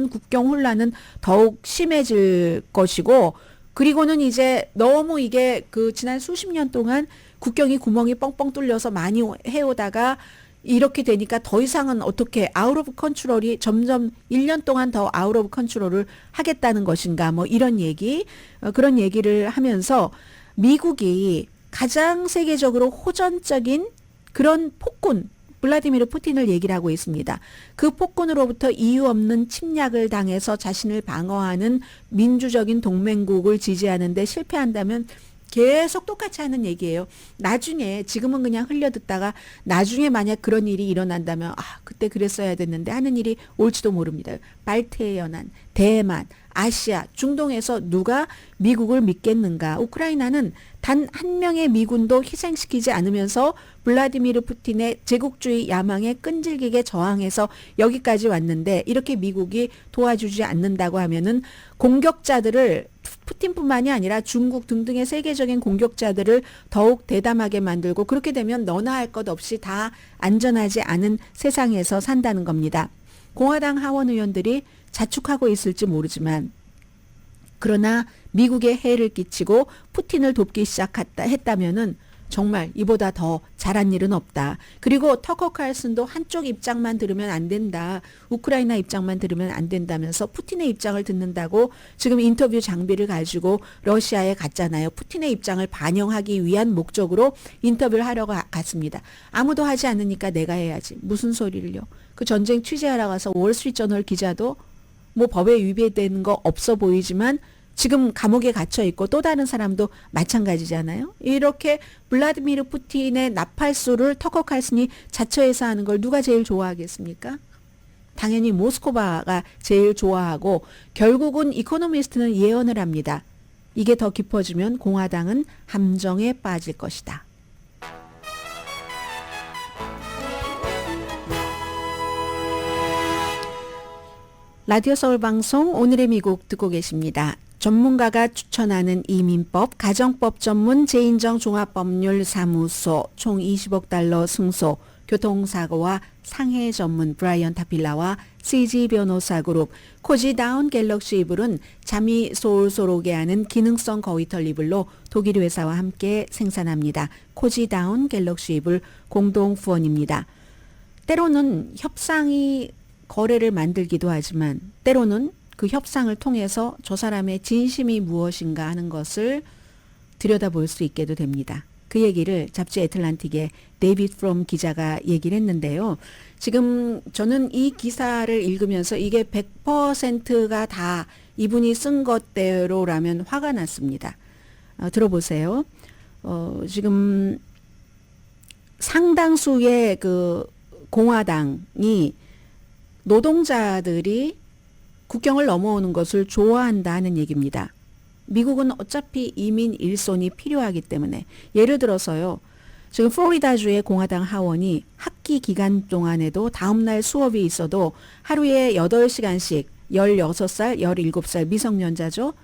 혼란은 더욱 심해질 것이고 그리고는 이제 너무 이게 그 지난 수십 년 동안 국경이 구멍이 뻥뻥 뚫려서 많이 해오다가 이렇게 되니까 더 이상은 어떻게 아웃 오브 컨트롤이 점점 1년 동안 더 아웃 오브 컨트롤을 하겠다는 것인가 뭐 이런 얘기 그런 얘기를 하면서 미국이 가장 세계적으로 호전적인 그런 폭군 블라디미르 푸틴을 얘기를 하고 있습니다. 그 폭군으로부터 이유 없는 침략을 당해서 자신을 방어하는 민주적인 동맹국을 지지하는데 실패한다면 계속 똑같이 하는 얘기예요. 나중에 지금은 그냥 흘려듣다가 나중에 만약 그런 일이 일어난다면 그때 그랬어야 됐는데 하는 일이 올지도 모릅니다. 발트해 연안, 대만, 아시아, 중동에서 누가 미국을 믿겠는가. 우크라이나는 단 한 명의 미군도 희생시키지 않으면서 블라디미르 푸틴의 제국주의 야망에 끈질기게 저항해서 여기까지 왔는데 이렇게 미국이 도와주지 않는다고 하면은 공격자들을 푸틴뿐만이 아니라 중국 등등의 세계적인 공격자들을 더욱 대담하게 만들고 그렇게 되면 너나 할 것 없이 다 안전하지 않은 세상에서 산다는 겁니다. 공화당 하원 의원들이 자축하고 있을지 모르지만 그러나 미국에 해를 끼치고 푸틴을 돕기 했다면은 정말 이보다 더 잘한 일은 없다. 그리고 터커 칼슨도 한쪽 입장만 들으면 안 된다. 우크라이나 입장만 들으면 안 된다면서 푸틴의 입장을 듣는다고 지금 인터뷰 장비를 가지고 러시아에 갔잖아요. 푸틴의 입장을 반영하기 위한 목적으로 인터뷰를 하러 갔습니다. 아무도 하지 않으니까 내가 해야지. 무슨 소리를요. 그 전쟁 취재하러 가서 월스트리트저널 기자도 뭐 법에 위배되는 거 없어 보이지만 지금 감옥에 갇혀 있고 또 다른 사람도 마찬가지잖아요. 이렇게 블라디미르 푸틴의 나팔수를 터커 칼슨이 자처해서 하는 걸 누가 제일 좋아하겠습니까? 당연히 모스크바가 제일 좋아하고 결국은 이코노미스트는 예언을 합니다. 이게 더 깊어지면 공화당은 함정에 빠질 것이다. 라디오 서울 방송 오늘의 미국 듣고 계십니다. 전문가가 추천하는 이민법, 가정법 전문 재인정 종합법률사무소 총 20억 달러 승소, 교통사고와 상해 전문 브라이언 타필라와 CG 변호사 그룹, 코지다운 갤럭시 이불은 잠이 솔솔 오게 하는 기능성 거위털 이불로 독일 회사와 함께 생산합니다. 코지다운 갤럭시 이불 공동 후원입니다. 때로는 협상이 거래를 만들기도 하지만 때로는 그 협상을 통해서 저 사람의 진심이 무엇인가 하는 것을 들여다볼 수 있게도 됩니다. 그 얘기를 잡지 애틀란틱의 데이비드 프롬 기자가 얘기를 했는데요. 지금 저는 이 기사를 읽으면서 이게 100%가 다 이분이 쓴 것대로라면 화가 났습니다. 들어보세요. 지금 상당수의 그 공화당이 노동자들이 국경을 넘어오는 것을 좋아한다는 얘기입니다. 미국은 어차피 이민 일손이 필요하기 때문에 예를 들어서요. 지금 플로리다주의 공화당 하원이 학기 기간 동안에도 다음날 수업이 있어도 하루에 8시간씩 16살, 17살 미성년자죠.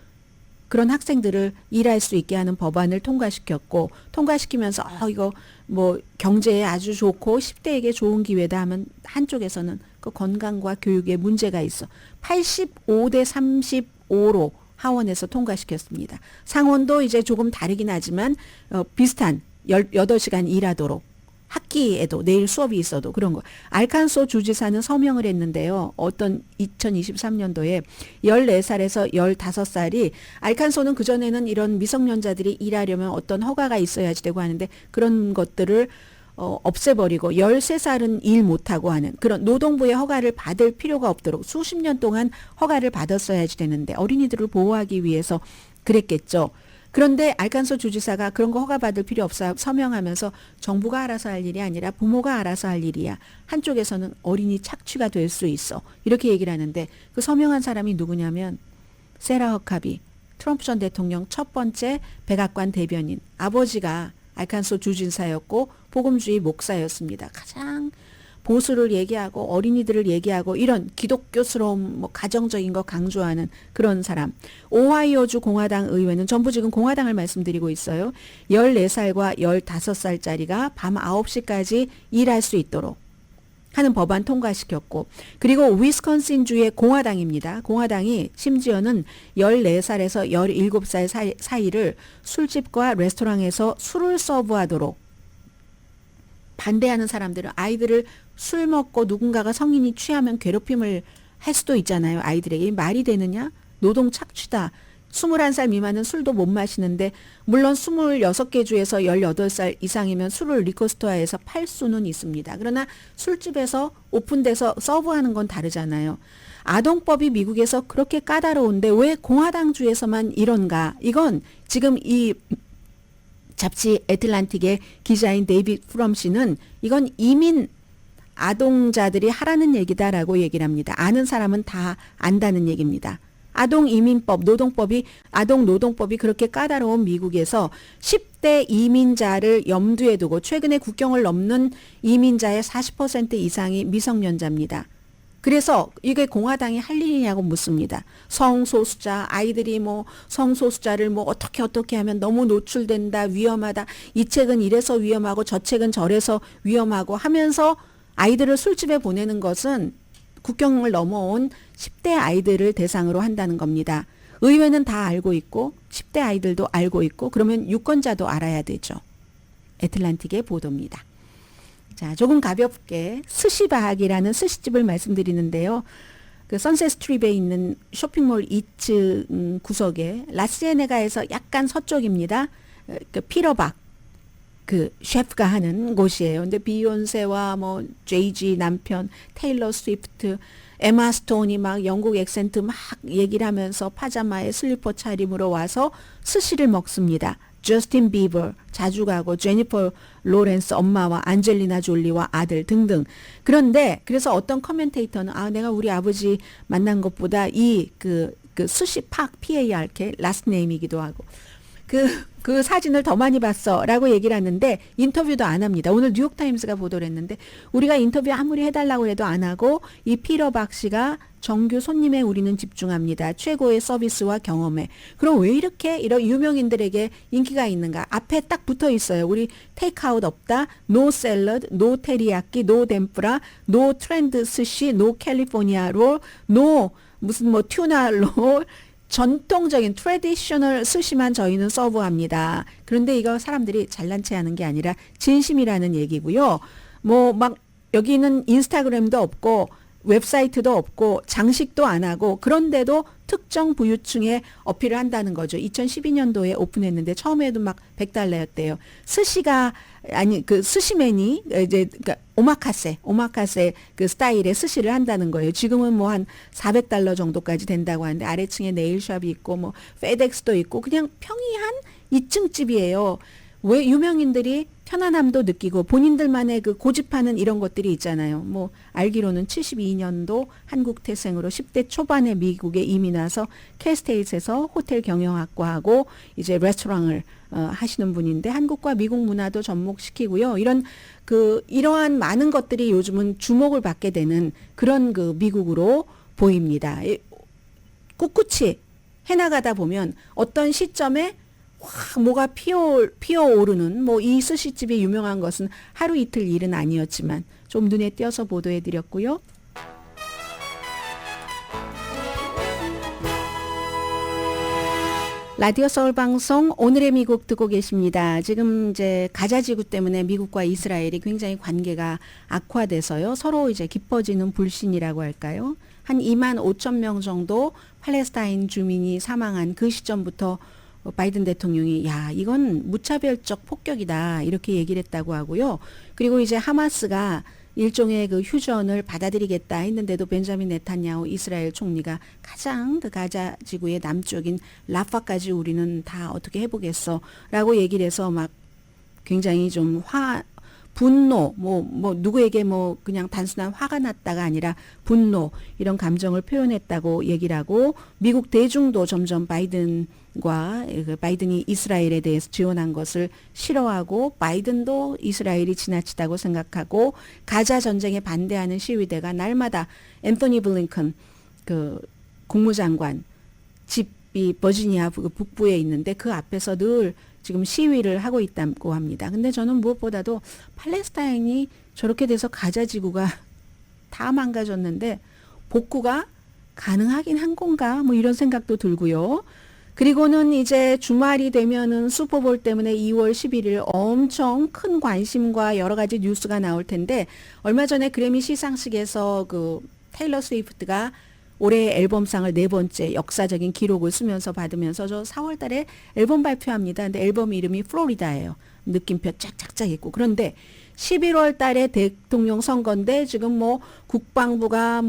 그런 학생들을 일할 수 있게 하는 법안을 통과시켰고 통과시키면서 이거 뭐 경제에 아주 좋고 10대에게 좋은 기회다 하면 한쪽에서는 그 건강과 교육에 문제가 있어. 85대 35로 하원에서 통과시켰습니다. 상원도 이제 조금 다르긴 하지만 비슷한 18시간 일하도록 학기에도 내일 수업이 있어도 그런 거. 알칸소 주지사는 서명을 했는데요. 어떤 2023년도에 14살에서 15살이 알칸소는 그전에는 이런 미성년자들이 일하려면 어떤 허가가 있어야지 되고 하는데 그런 것들을 없애버리고 13살은 일 못하고 하는 그런 노동부의 허가를 받을 필요가 없도록 수십 년 동안 허가를 받았어야지 되는데 어린이들을 보호하기 위해서 그랬겠죠. 그런데 알칸소 주지사가 그런 거 허가받을 필요 없어 서명하면서 정부가 알아서 할 일이 아니라 부모가 알아서 할 일이야. 한쪽에서는 어린이 착취가 될 수 있어. 이렇게 얘기를 하는데 그 서명한 사람이 누구냐면 세라 허카비, 트럼프 전 대통령 첫 번째 백악관 대변인. 아버지가 알칸소 주지사였고 복음주의 목사였습니다. 가장 보수를 얘기하고 어린이들을 얘기하고 이런 기독교스러운 뭐 가정적인 거 강조하는 그런 사람. 오하이오주 공화당 의회는 전부 지금 공화당을 말씀드리고 있어요. 14살과 15살짜리가 밤 9시까지 일할 수 있도록 하는 법안 통과시켰고 그리고 위스콘신주의 공화당입니다. 공화당이 심지어는 14살에서 17살 사이를 술집과 레스토랑에서 술을 서브하도록 반대하는 사람들은 아이들을 술 먹고 누군가가 성인이 취하면 괴롭힘을 할 수도 있잖아요. 아이들에게 말이 되느냐? 노동 착취다. 21살 미만은 술도 못 마시는데 물론 26개 주에서 18살 이상이면 술을 리코스토어에서 팔 수는 있습니다. 그러나 술집에서 오픈돼서 서브하는 건 다르잖아요. 아동법이 미국에서 그렇게 까다로운데 왜 공화당주에서만 이런가? 이건 지금 이 잡지 애틀란틱의 기자인 데이빗 프롬 씨는 이건 이민 아동자들이 하라는 얘기다라고 얘기를 합니다. 아는 사람은 다 안다는 얘기입니다. 아동 이민법, 아동 노동법이 그렇게 까다로운 미국에서 10대 이민자를 염두에 두고 최근에 국경을 넘는 이민자의 40% 이상이 미성년자입니다. 그래서 이게 공화당이 할 일이냐고 묻습니다. 성소수자, 아이들이 뭐 성소수자를 뭐 어떻게 하면 너무 노출된다, 위험하다. 이 책은 이래서 위험하고 저 책은 저래서 위험하고 하면서 아이들을 술집에 보내는 것은 국경을 넘어온 10대 아이들을 대상으로 한다는 겁니다. 의회는 다 알고 있고 10대 아이들도 알고 있고 그러면 유권자도 알아야 되죠. 애틀란틱의 보도입니다. 자, 조금 가볍게 스시바학이라는 스시집을 말씀드리는데요. 그 선셋 스트립에 있는 쇼핑몰 2층 구석에 라스베가스에서 약간 서쪽입니다. 그 피러박 그 셰프가 하는 곳이에요. 근데 비욘세와 뭐 제이지 남편 테일러 스위프트, 에마 스톤이 막 영국 액센트 막 얘기를 하면서 파자마에 슬리퍼 차림으로 와서 스시를 먹습니다. 저스틴 비버 자주 가고 제니퍼 로렌스 엄마와 안젤리나 졸리와 아들 등등. 그런데 그래서 어떤 커멘테이터는 내가 우리 아버지 만난 것보다 그 스시 팍 PARK 라스트 네임이기도 하고 그 사진을 더 많이 봤어라고 얘기를 하는데 인터뷰도 안 합니다. 오늘 뉴욕타임스가 보도를 했는데 우리가 인터뷰 아무리 해달라고 해도 안 하고 이 피터 박 씨가 정규 손님에 우리는 집중합니다. 최고의 서비스와 경험에. 그럼 왜 이렇게 이런 유명인들에게 인기가 있는가? 앞에 딱 붙어 있어요. 우리 테이크아웃 없다. 노 샐러드, 노 테리야끼, 노 덴프라, 노 트렌드 스시, 노 캘리포니아 롤, 노 무슨 뭐 튜나 롤. 전통적인 트래디셔널 스시만 저희는 서브합니다. 그런데 이거 사람들이 잘난 체 하는 게 아니라 진심이라는 얘기고요. 뭐 막 여기는 인스타그램도 없고 웹사이트도 없고 장식도 안 하고 그런데도 특정 부유층에 어필을 한다는 거죠. 2012년도에 오픈했는데 처음에도 막 $100였대요. 스시가 아니 그 스시맨이 이제 그러니까 오마카세 그 스타일의 스시를 한다는 거예요. 지금은 뭐 한 $400 정도까지 된다고 하는데 아래층에 네일샵이 있고 뭐 페덱스도 있고 그냥 평이한 2층 집이에요. 왜 유명인들이 편안함도 느끼고 본인들만의 그 고집하는 이런 것들이 있잖아요. 뭐 알기로는 72년도 한국 태생으로 10대 초반에 미국에 이민 와서 캘스테이트에서 호텔 경영학과하고 이제 레스토랑을 하시는 분인데 한국과 미국 문화도 접목시키고요. 이러한 많은 것들이 요즘은 주목을 받게 되는 그런 그 미국으로 보입니다. 꿋꿋이 해나가다 보면 어떤 시점에 확 뭐가 피어오르는 뭐 이 스시집이 유명한 것은 하루 이틀 일은 아니었지만 좀 눈에 띄어서 보도해드렸고요. 라디오 서울 방송 오늘의 미국 듣고 계십니다. 지금 이제 가자 지구 때문에 미국과 이스라엘이 굉장히 관계가 악화돼서요. 서로 이제 깊어지는 불신이라고 할까요? 한 2만 5천 명 정도 팔레스타인 주민이 사망한 그 시점부터 바이든 대통령이 야 이건 무차별적 폭격이다 이렇게 얘기를 했다고 하고요. 그리고 이제 하마스가 일종의 그 휴전을 받아들이겠다 했는데도 벤자민 네탄야후 이스라엘 총리가 가장 그 가자 지구의 남쪽인 라파까지 우리는 다 어떻게 해보겠어라고 얘기를 해서 막 굉장히 좀 분노, 누구에게 그냥 단순한 화가 났다가 아니라 분노, 이런 감정을 표현했다고 얘기를 하고, 미국 대중도 점점 바이든이 이스라엘에 대해서 지원한 것을 싫어하고, 바이든도 이스라엘이 지나치다고 생각하고, 가자 전쟁에 반대하는 시위대가 날마다 앤토니 블링컨, 국무장관, 집이 버지니아 북부에 있는데 그 앞에서 늘 지금 시위를 하고 있다고 합니다. 근데 저는 무엇보다도 팔레스타인이 저렇게 돼서 가자 지구가 다 망가졌는데 복구가 가능하긴 한 건가? 이런 생각도 들고요. 그리고는 이제 주말이 되면은 슈퍼볼 때문에 2월 11일 엄청 큰 관심과 여러 가지 뉴스가 나올 텐데 얼마 전에 그래미 시상식에서 테일러 스위프트가 올해 앨범상을 4번째 역사적인 기록을 쓰면서 받으면서 저 4월 달에 앨범 발표합니다. 근데 앨범 이름이 플로리다예요. 느낌표 짝짝짝 있고. 그런데 11월 달에 대통령 선거인데 지금 국방부가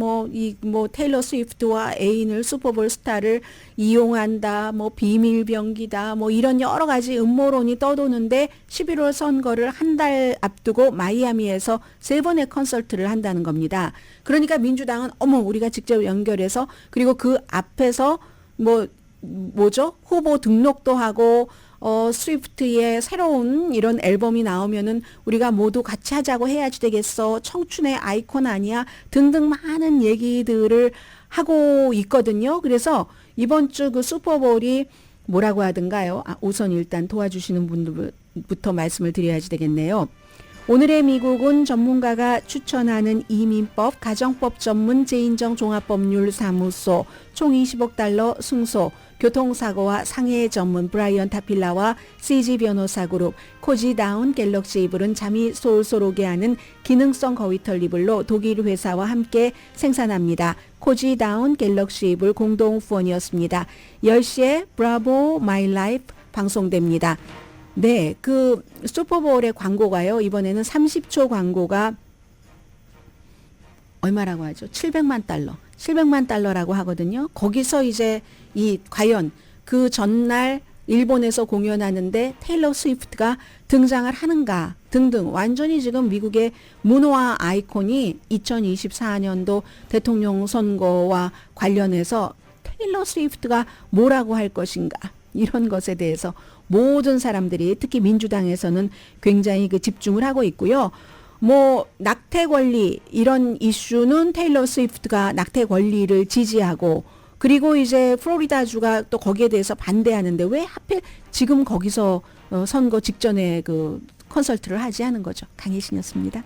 테일러 스위프트와 애인을 슈퍼볼 스타를 이용한다, 비밀 병기다, 이런 여러 가지 음모론이 떠도는데 11월 선거를 한 달 앞두고 마이애미에서 3번의 콘서트를 한다는 겁니다. 그러니까 민주당은 우리가 직접 연결해서 그리고 그 앞에서 후보 등록도 하고 스위프트의 새로운 이런 앨범이 나오면은 우리가 모두 같이 하자고 해야지 되겠어. 청춘의 아이콘 아니야? 등등 많은 얘기들을 하고 있거든요. 그래서 이번 주 슈퍼볼이 뭐라고 하던가요? 우선 일단 도와주시는 분들부터 말씀을 드려야지 되겠네요. 오늘의 미국은 전문가가 추천하는 이민법, 가정법 전문 제인정 종합법률사무소 총 20억 달러 승소, 교통사고와 상해 전문 브라이언 타필라와 CG 변호사 그룹, 코지다운 갤럭시 이불은 잠이 솔솔 오게 하는 기능성 거위털 이불로 독일 회사와 함께 생산합니다. 코지다운 갤럭시 이불 공동 후원이었습니다. 10시에 브라보 마이 라이프 방송됩니다. 네, 슈퍼볼의 광고가요. 이번에는 30초 광고가 얼마라고 하죠? 700만 달러. 700만 달러라고 하거든요. 거기서 이제 과연 그 전날 일본에서 공연하는데 테일러 스위프트가 등장을 하는가 등등 완전히 지금 미국의 문화 아이콘이 2024년도 대통령 선거와 관련해서 테일러 스위프트가 뭐라고 할 것인가 이런 것에 대해서 모든 사람들이 특히 민주당에서는 굉장히 집중을 하고 있고요. 낙태 권리 이런 이슈는 테일러 스위프트가 낙태 권리를 지지하고 그리고 이제 플로리다주가 또 거기에 대해서 반대하는데 왜 하필 지금 거기서 선거 직전에 콘서트를 하지 하는 거죠. 강혜신이었습니다.